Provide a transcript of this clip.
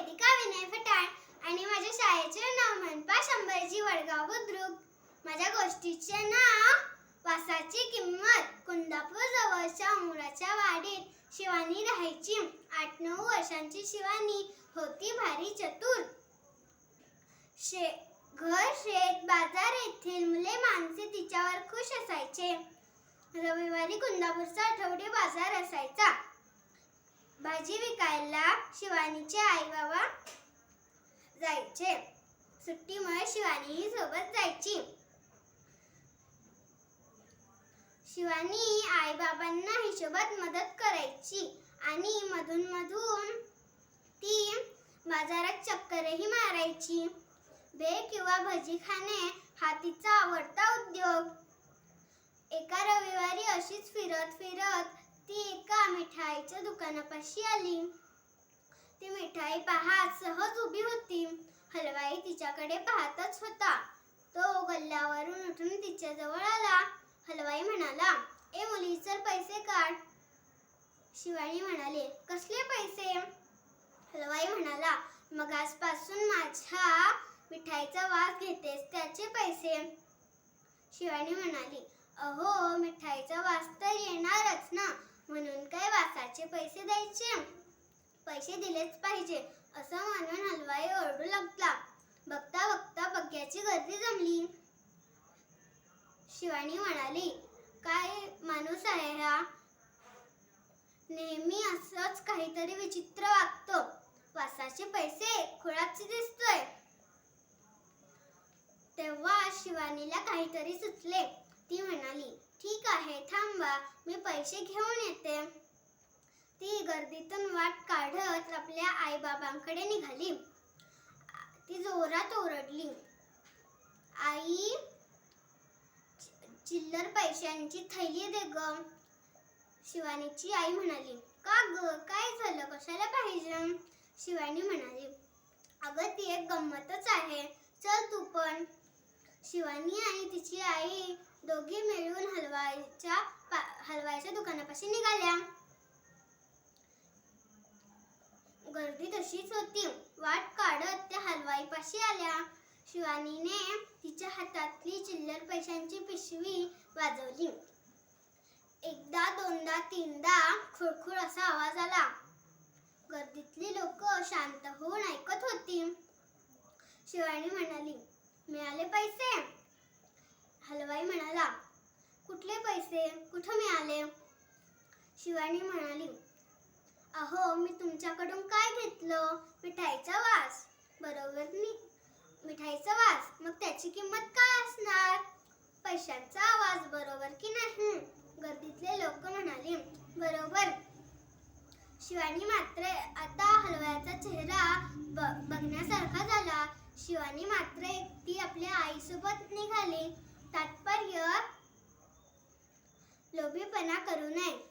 वेदिका विनय फटाण आणि माझ्या शाळेचे नाव मनपा शंभरजी वडगाव बुद्रुक. माझ्या गोष्टीचे नाव वासाची किंमत. कुंदापूर जवळच्या उमराच्या वाडीत शिवानी राहायची. 8-9 वर्षांची शिवानी होती भारी चतुर. घर, शेत, बाजार येथील मुले माणसे तिच्यावर खुश असायचे. रविवारी कुंदापूरचा आठवडी बाजार असायचा. भाजी विकायला शिवानीचे आई बाबा जायचे. सुट्टीमुळे शिवानीही सोबत जायची. शिवानी आई बाबांना हिशोबात मदत करायची आणि मधून ती बाजारात चक्करही मारायची. भेळ किंवा भजी खाणे हा तिचा आवडता उद्योग. एका रविवारी अशीच फिरत ती एका मिठाईच्या दुकानापाशी आली. ती मिठाई पाहत सहज उभी होती. हलवाई तिच्याकडे पाहतच होता. तो गल्ल्यावरून उठून तिच्याजवळ आला. हलवाई म्हणाला, "ए मुली, चल पैसे काढ." शिवानी म्हणाली, "कसले पैसे?" हलवाई म्हणाला, "मगासपासून माझ्या मिठाईचा वास घेतेस त्याचे पैसे." शिवानी म्हणाली, "अहो, मिठाईचा वास तर येणारच ना, म्हणून काय वासाचे पैसे द्यायचे? पैसे दिलेच पाहिजे." असं म्हणून हलवाई ओरडू लागला. बघता बघता बग्ग्याची गर्दी जमली. शिवानी म्हणाली, "काय माणूस आहे हा? नेहमी असंच काहीतरी विचित्र वागतो. वासाचे पैसे खुळाच दिसतोय." तेव्हा शिवानीला काहीतरी सुचले. ती म्हणाली, "ठीक आहे, थांबा, मी पैसे घेऊन येते." ती गर्दीतून वाट काढत आपल्या आई बाबांकडे निघाली. ती जोरात ओरडली, "आई, चिल्लर पैशांची थैली दे ग." शिवानीची आई म्हणाली, "का ग, काय झालं, कशाला पाहिजे?" शिवानी म्हणाली, "अगं, ती एक गंमतच आहे, चल तू पण." शिवानी आणि तिची आई दोघी मिळून हलवाईच्या दुकानापाशी निघाल्या. गर्दी तशीच होती. वाट काढत त्या हलवाईपाशी आल्या. शिवानीने तिच्या हातातली चिल्लर पैशांची पिशवी वाजवली. एकदा, दोनदा, तीनदा खुळखुळ असा आवाज आला. गर्दीतली लोक शांत होऊन ऐकत होती. शिवानी म्हणाली, "मिळाले पैसे?" हलवाई म्हणाला, "कुठले पैसे? कुठं मिळाले?" शिवानी म्हणाली, "अहो, मी तुमच्याकडून काय घेतलं? मिठाईचा वास." "बरोबर, मिठाईचा वास, मग त्याची किंमत काय असणार?" "पैशांचा आवाज, बरोबर की नाही?" गर्दीतले लोक म्हणाले, "बरोबर." शिवानी मात्र आता हलवाईचा चेहरा बघण्यासारखा झाला. शिवानी मात्र एकटी आपल्या आईसोबत निघाली. तात्पर्य, लोभीपणा करू नये.